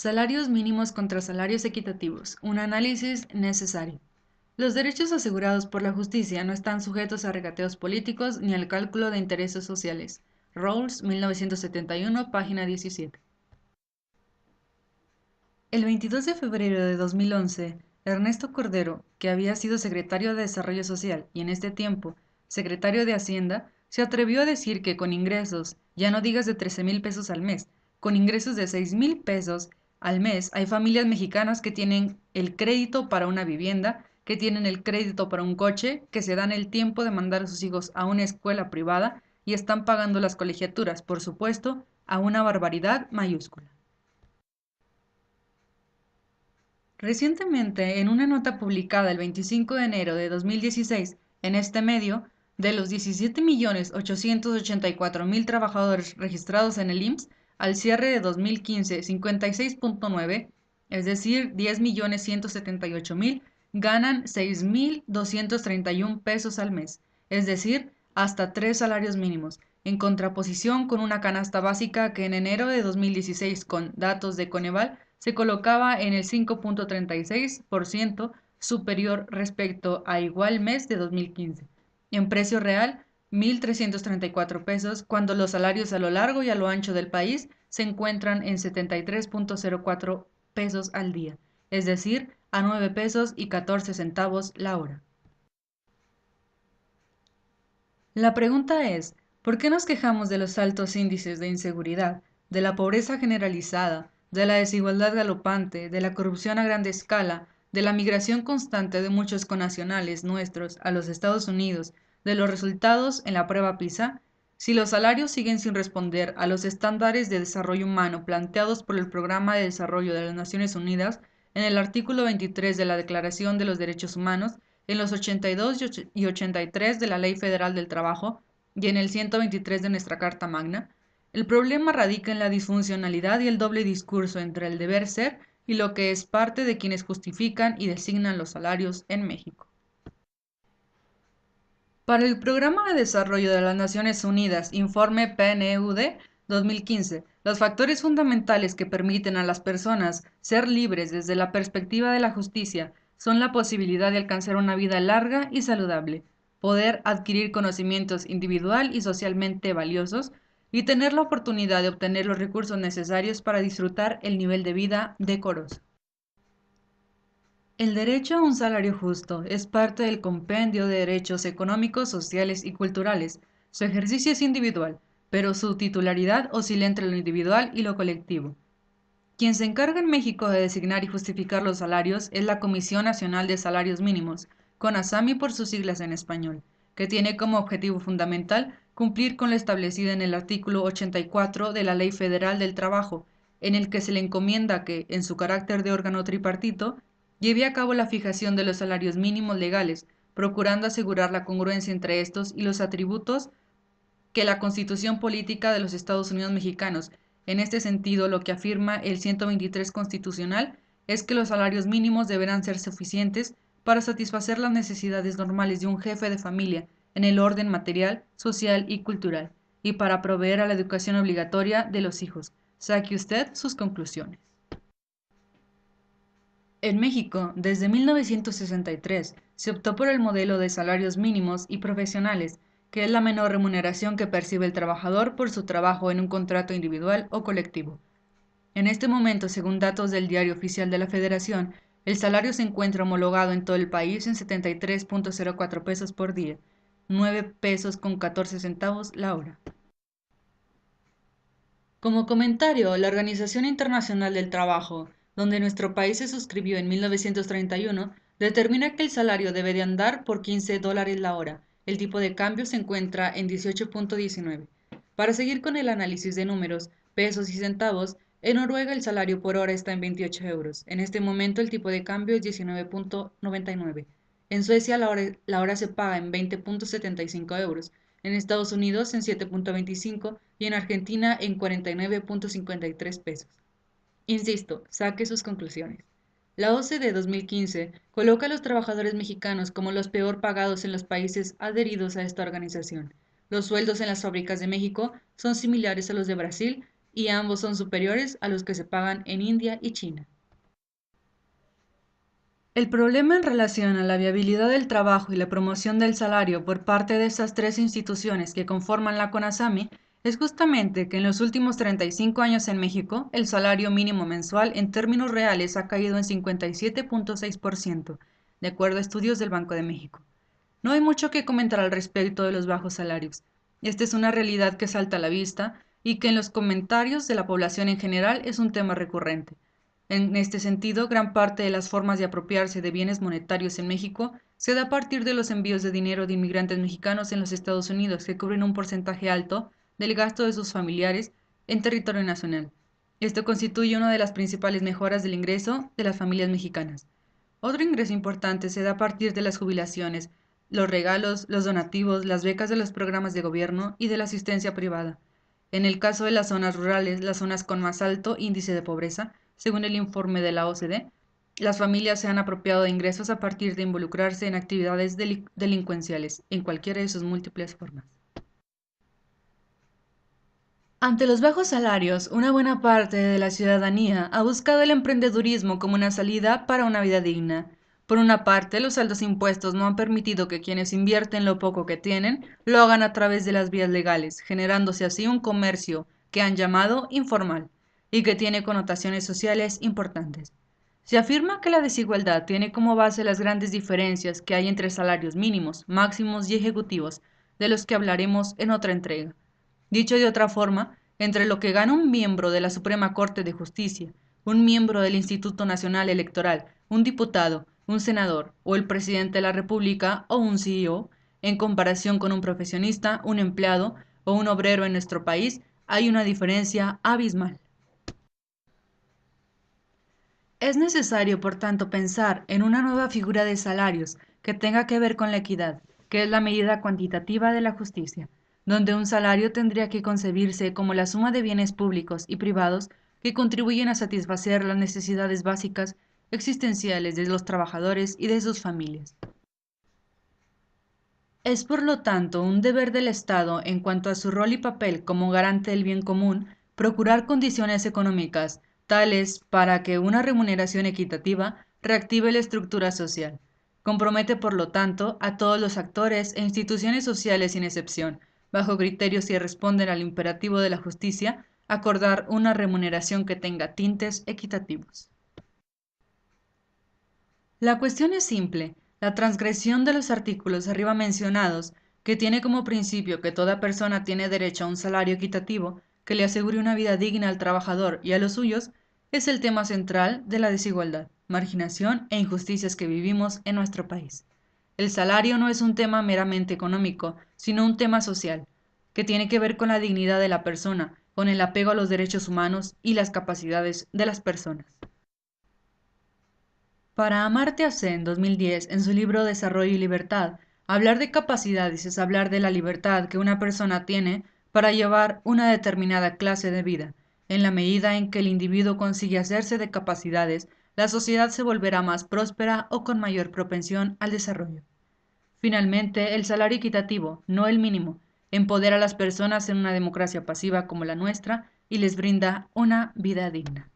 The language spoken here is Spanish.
Salarios mínimos contra salarios equitativos. Un análisis necesario. Los derechos asegurados por la justicia no están sujetos a regateos políticos ni al cálculo de intereses sociales. Rawls, 1971, página 17. El 22 de febrero de 2011, Ernesto Cordero, que había sido secretario de Desarrollo Social y en este tiempo secretario de Hacienda, se atrevió a decir que con ingresos, ya no digas de 13,000 pesos al mes, con ingresos de 6,000 pesos al mes hay familias mexicanas que tienen el crédito para una vivienda, que tienen el crédito para un coche, que se dan el tiempo de mandar a sus hijos a una escuela privada y están pagando las colegiaturas, por supuesto, a una barbaridad mayúscula. Recientemente, en una nota publicada el 25 de enero de 2016 en este medio, de los 17.884.000 trabajadores registrados en el IMSS al cierre de 2015, 56.9, es decir, 10.178.000, ganan 6.231 pesos al mes, es decir, hasta 3 salarios mínimos, en contraposición con una canasta básica que en enero de 2016, con datos de Coneval, se colocaba en el 5.36% superior respecto a igual mes de 2015. En precio real, 1.334 pesos, cuando los salarios a lo largo y a lo ancho del país se encuentran en 73.04 pesos al día, es decir, a 9 pesos y 14 centavos la hora. La pregunta es, ¿por qué nos quejamos de los altos índices de inseguridad, de la pobreza generalizada, de la desigualdad galopante, de la corrupción a gran escala, de la migración constante de muchos connacionales nuestros a los Estados Unidos, de los resultados en la prueba PISA, si los salarios siguen sin responder a los estándares de desarrollo humano planteados por el Programa de Desarrollo de las Naciones Unidas en el artículo 23 de la Declaración de los Derechos Humanos, en los 82 y 83 de la Ley Federal del Trabajo y en el 123 de nuestra Carta Magna? El problema radica en la disfuncionalidad y el doble discurso entre el deber ser y lo que es parte de quienes justifican y designan los salarios en México. Para el Programa de Desarrollo de las Naciones Unidas, Informe PNUD 2015, los factores fundamentales que permiten a las personas ser libres desde la perspectiva de la justicia son la posibilidad de alcanzar una vida larga y saludable, poder adquirir conocimientos individual y socialmente valiosos y tener la oportunidad de obtener los recursos necesarios para disfrutar el nivel de vida decoroso. El derecho a un salario justo es parte del compendio de derechos económicos, sociales y culturales. Su ejercicio es individual, pero su titularidad oscila entre lo individual y lo colectivo. Quien se encarga en México de designar y justificar los salarios es la Comisión Nacional de Salarios Mínimos, CONASAMI por sus siglas en español, que tiene como objetivo fundamental cumplir con lo establecido en el artículo 84 de la Ley Federal del Trabajo, en el que se le encomienda que, en su carácter de órgano tripartito, lleve a cabo la fijación de los salarios mínimos legales, procurando asegurar la congruencia entre estos y los atributos que la Constitución Política de los Estados Unidos Mexicanos. En este sentido, lo que afirma el 123 constitucional es que los salarios mínimos deberán ser suficientes para satisfacer las necesidades normales de un jefe de familia en el orden material, social y cultural, y para proveer a la educación obligatoria de los hijos. Saque usted sus conclusiones. En México, desde 1963, se optó por el modelo de salarios mínimos y profesionales, que es la menor remuneración que percibe el trabajador por su trabajo en un contrato individual o colectivo. En este momento, según datos del Diario Oficial de la Federación, el salario se encuentra homologado en todo el país en 73.04 pesos por día, 9 pesos con 14 centavos la hora. Como comentario, la Organización Internacional del Trabajo, donde nuestro país se suscribió en 1931, determina que el salario debe de andar por $15 la hora. El tipo de cambio se encuentra en 18.19. Para seguir con el análisis de números, pesos y centavos, en Noruega el salario por hora está en 28 euros. En este momento el tipo de cambio es 19.99. En Suecia la hora se paga en 20.75 euros, en Estados Unidos en 7.25 y en Argentina en 49.53 pesos. Insisto, saque sus conclusiones. La OCDE 2015 coloca a los trabajadores mexicanos como los peor pagados en los países adheridos a esta organización. Los sueldos en las fábricas de México son similares a los de Brasil, y ambos son superiores a los que se pagan en India y China. El problema en relación a la viabilidad del trabajo y la promoción del salario por parte de estas tres instituciones que conforman la CONASAMI es justamente que en los últimos 35 años en México el salario mínimo mensual en términos reales ha caído en 57.6%, de acuerdo a estudios del Banco de México. No hay mucho que comentar al respecto de los bajos salarios. Esta es una realidad que salta a la vista y que en los comentarios de la población en general es un tema recurrente. En este sentido, gran parte de las formas de apropiarse de bienes monetarios en México se da a partir de los envíos de dinero de inmigrantes mexicanos en los Estados Unidos, que cubren un porcentaje alto del gasto de sus familiares en territorio nacional. Esto constituye una de las principales mejoras del ingreso de las familias mexicanas. Otro ingreso importante se da a partir de las jubilaciones, los regalos, los donativos, las becas de los programas de gobierno y de la asistencia privada. En el caso de las zonas rurales, las zonas con más alto índice de pobreza, según el informe de la OCDE, las familias se han apropiado de ingresos a partir de involucrarse en actividades delincuenciales, en cualquiera de sus múltiples formas. Ante los bajos salarios, una buena parte de la ciudadanía ha buscado el emprendedurismo como una salida para una vida digna. Por una parte, los altos impuestos no han permitido que quienes invierten lo poco que tienen lo hagan a través de las vías legales, generándose así un comercio que han llamado informal y que tiene connotaciones sociales importantes. Se afirma que la desigualdad tiene como base las grandes diferencias que hay entre salarios mínimos, máximos y ejecutivos, de los que hablaremos en otra entrega. Dicho de otra forma, entre lo que gana un miembro de la Suprema Corte de Justicia, un miembro del Instituto Nacional Electoral, un diputado, un senador o el presidente de la República o un CEO, en comparación con un profesionista, un empleado o un obrero en nuestro país, hay una diferencia abismal. Es necesario, por tanto, pensar en una nueva figura de salarios que tenga que ver con la equidad, que es la medida cuantitativa de la justicia, donde un salario tendría que concebirse como la suma de bienes públicos y privados que contribuyen a satisfacer las necesidades básicas existenciales de los trabajadores y de sus familias. Es por lo tanto un deber del Estado, en cuanto a su rol y papel como garante del bien común, procurar condiciones económicas tales para que una remuneración equitativa reactive la estructura social. Compromete, por lo tanto, a todos los actores e instituciones sociales sin excepción, bajo criterios que responden al imperativo de la justicia, acordar una remuneración que tenga tintes equitativos. La cuestión es simple: la transgresión de los artículos arriba mencionados, que tiene como principio que toda persona tiene derecho a un salario equitativo que le asegure una vida digna al trabajador y a los suyos, es el tema central de la desigualdad, marginación e injusticias que vivimos en nuestro país. El salario no es un tema meramente económico, sino un tema social, que tiene que ver con la dignidad de la persona, con el apego a los derechos humanos y las capacidades de las personas. Para Amartya Sen, en 2010, en su libro Desarrollo y Libertad, hablar de capacidades es hablar de la libertad que una persona tiene para llevar una determinada clase de vida. En la medida en que el individuo consigue hacerse de capacidades, la sociedad se volverá más próspera o con mayor propensión al desarrollo. Finalmente, el salario equitativo, no el mínimo, empodera a las personas en una democracia pasiva como la nuestra y les brinda una vida digna.